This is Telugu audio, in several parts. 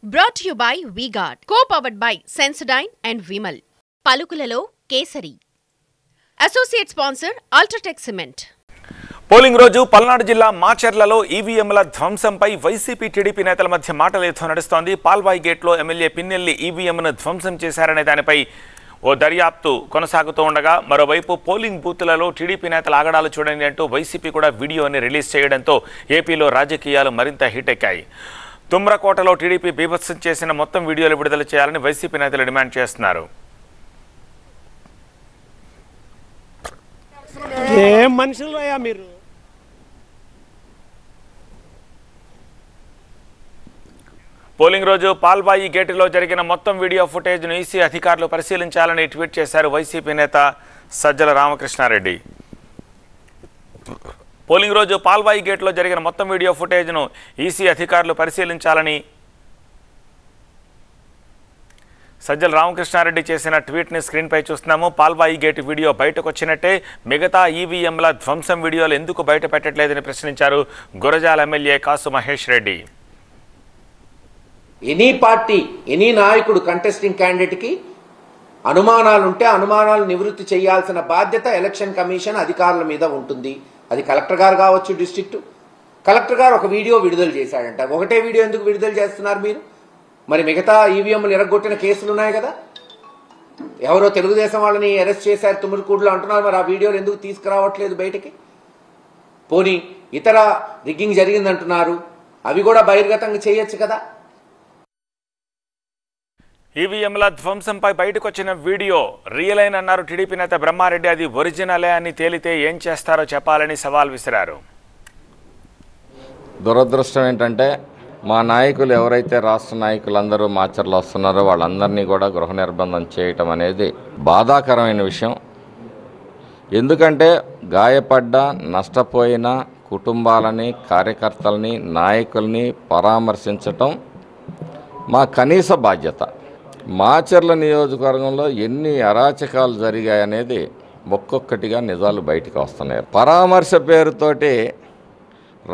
Brought to you by V-Guard, co-powered by Sensodyne and Vimal. పలుకులలో Kesari. Associate sponsor UltraTech cement. Polling రోజు పల్నాడు జిల్లా మాచర్లలో ఈవీఎంల ధ్వంసంపై వైసీపీ టీడీపీ నేతల మధ్య మాటలేతో నడుస్తోంది. పాల్వాయి గేట్లో ఎమ్మెల్యే పిన్నెల్లి ఈవీఎంను ధ్వంసం చేశారనే దానిపై ఓ దర్యాప్తు కొనసాగుతూ ఉండగా మరోవైపు పోలింగ్ బూత్లలో టీడీపీ నేతల ఆగడాలు చూడండి అంటూ వైసీపీ కూడా వీడియోని రిలీజ్ చేయడంతో ఏపీలో రాజకీయాలు మరింత హీట్ ఎక్కాయి. తుమ్రకోటలో టీడీపీ బీభత్సం చేసిన మొత్తం వీడియోలు విడుదల చేయాలని వైసీపీ నేతలు డిమాండ్ చేస్తున్నారు. పోలింగ్ రోజు పాల్వాయి గేటులో జరిగిన మొత్తం వీడియో ఫుటేజ్ను ఈసీ అధికారులు పరిశీలించాలని ట్వీట్ చేశారు వైసీపీ నేత సజ్జల రామకృష్ణారెడ్డి. పోలింగ్ రోజు పాల్వాయి గేట్లో జరిగిన మొత్తం వీడియో ఫుటేజ్ను ఈసీ అధికారులు పరిశీలించాలని సజ్జల రామకృష్ణారెడ్డి చేసిన ట్వీట్ని స్క్రీన్పై చూస్తున్నాము. పాల్వాయి గేటు వీడియో బయటకు వచ్చినట్టే మిగతా ఈవీఎంల ధ్వంసం వీడియోలు ఎందుకు బయట పెట్టట్లేదని ప్రశ్నించారు Gurajala MLA Kasu Mahesh Reddy. Any party any నాయకుడు కంటెస్టింగ్ క్యాండిడేట్కి అనుమానాలుంటే అనుమానాలు నివృత్తి చేయాల్సిన బాధ్యత ఎలక్షన్ కమిషన్ అధికారుల మీద ఉంటుంది. అది కలెక్టర్ గారు కావచ్చు, డిస్ట్రిక్ట్ కలెక్టర్ గారు ఒక వీడియో విడుదల చేశాడంట. ఒకటే వీడియో ఎందుకు విడుదల చేస్తున్నారు మీరు? మరి మిగతా ఈవీఎంలు ఎరగొట్టిన కేసులు ఉన్నాయి కదా, ఎవరో తెలుగుదేశం వాళ్ళని అరెస్ట్ చేశారు తుమ్మురుకూడులో అంటున్నారు. మరి ఆ వీడియోలు ఎందుకు తీసుకురావట్లేదు బయటికి? పోనీ ఇతర రిగ్గింగ్ జరిగిందంటున్నారు, అవి కూడా బహిర్గతంగా చేయొచ్చు కదా. ఈవీఎంల ధ్వంసంపై బయటకు వచ్చిన వీడియో రియల్ అయిన అన్నారు టీడీపీ నేత బ్రహ్మారెడ్డి. అది ఒరిజినలే అని తేలితే ఏం చేస్తారో చెప్పాలని సవాల్ విసిరారు. దురదృష్టం ఏంటంటే మా నాయకులు ఎవరైతే రాష్ట్ర నాయకులందరూ మాచర్లు వస్తున్నారో వాళ్ళందరినీ కూడా గృహ నిర్బంధం చేయటం అనేది బాధాకరమైన విషయం. ఎందుకంటే గాయపడ్డ నష్టపోయిన కుటుంబాలని, కార్యకర్తలని, నాయకుల్ని పరామర్శించటం మా కనీస బాధ్యత. మాచర్ల నియోజకవర్గంలో ఎన్ని అరాచకాలు జరిగాయనేది ఒక్కొక్కటిగా నిజాలు బయటకు వస్తున్నాయి. పరామర్శ పేరుతోటి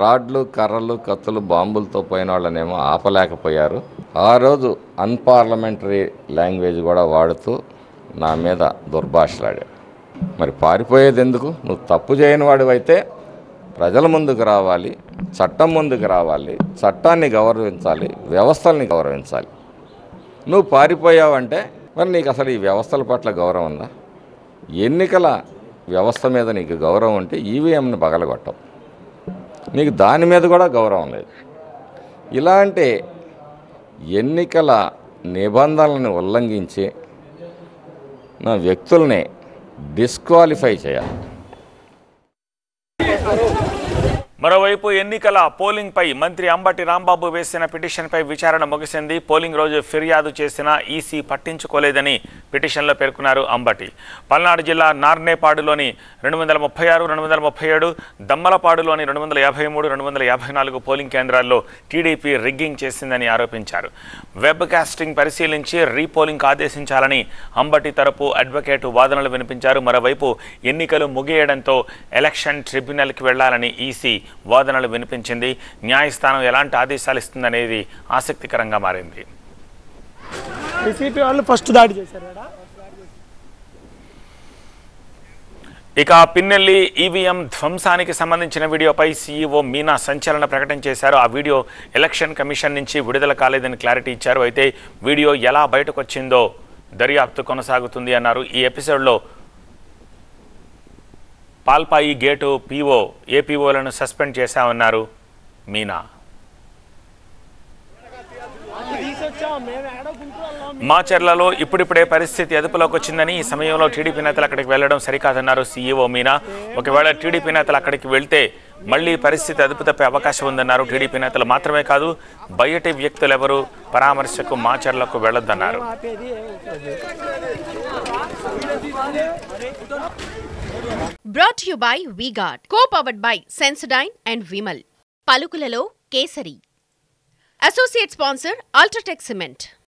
రాడ్లు, కర్రలు, కత్తులు, బాంబులతో పోయిన వాళ్ళనేమో ఆపలేకపోయారు. ఆ రోజు అన్పార్లమెంటరీ లాంగ్వేజ్ కూడా వాడుతూ నా మీద దుర్భాషలాడాడు. మరి పారిపోయేది ఎందుకు? నువ్వు తప్పు చేయని వాడివైతే ప్రజల ముందుకు రావాలి, చట్టం ముందుకు రావాలి, చట్టాన్ని గౌరవించాలి, వ్యవస్థల్ని గౌరవించాలి. నువ్వు పారిపోయావంటే మరి నీకు అసలు ఈ వ్యవస్థల పట్ల గౌరవం ఉందా? ఎన్నికల వ్యవస్థ మీద నీకు గౌరవం ఉంటే ఈవీఎంని పగలగొట్టవు. నీకు దాని మీద కూడా గౌరవం లేదు. ఇలాంటి ఎన్నికల నిబంధనలను ఉల్లంఘించి నా వ్యక్తుల్ని డిస్క్వాలిఫై చేయాలి. మరోవైపు ఎన్నికల పోలింగ్పై మంత్రి అంబటి రాంబాబు వేసిన పిటిషన్పై విచారణ ముగిసింది. పోలింగ్ రోజు ఫిర్యాదు చేసినా ఈసీ పట్టించుకోలేదని పిటిషన్లో పేర్కొన్నారు అంబటి. పల్నాడు జిల్లా నార్నేపాడులోని 236, 237, దమ్మలపాడులోని 253, 254 పోలింగ్ కేంద్రాల్లో టీడీపీ రిగ్గింగ్ చేసిందని ఆరోపించారు. వెబ్ కాస్టింగ్ పరిశీలించి రీపోలింగ్ ఆదేశించాలని అంబటి తరపు అడ్వకేటు వాదనలు వినిపించారు. మరోవైపు ఎన్నికలు ముగియడంతో ఎలక్షన్ ట్రిబ్యునల్కి వెళ్లాలని ఈసీ వాదనలు వినిపించింది. న్యాయస్థానం ఎలాంటి ఆదేశాలు ఇస్తుందనేది ఆసక్తికరంగా మారింది. ఇక పిన్నెల్లి ఈవీఎం ధ్వంసానికి సంబంధించిన వీడియోపై సీఈఓ మీనా సంచలన ప్రకటన చేశారు. ఆ వీడియో ఎలక్షన్ కమిషన్ నుంచి విడుదల కాలేదని క్లారిటీ ఇచ్చారు. అయితే వీడియో ఎలా బయటకు వచ్చిందో దర్యాప్తు కొనసాగుతుంది అన్నారు. ఈ ఎపిసోడ్లో పాల్పాయి గేటు పీఓ, ఏపీఓలను సస్పెండ్ చేశామన్నారు మీనా. మాచర్లలో ఇప్పుడిప్పుడే పరిస్థితి అదుపులోకి వచ్చిందని, ఈ సమయంలో టీడీపీ నేతలు అక్కడికి వెళ్లడం సరికాదన్నారు సీఈఓ మీనా. ఒకవేళ టీడీపీ నేతలు అక్కడికి వెళ్తే మళ్లీ పరిస్థితి అదుపు తప్పే అవకాశం ఉందన్నారు. టీడీపీ నేతలు మాత్రమే కాదు, బయటి వ్యక్తులెవరూ పరామర్శకు మాచర్లకు వెళ్లొద్దన్నారు. Brought to you by V-Guard, co-powered by Sensodyne and Vimal. పలుకులలో Kesari. Associate sponsor UltraTech cement.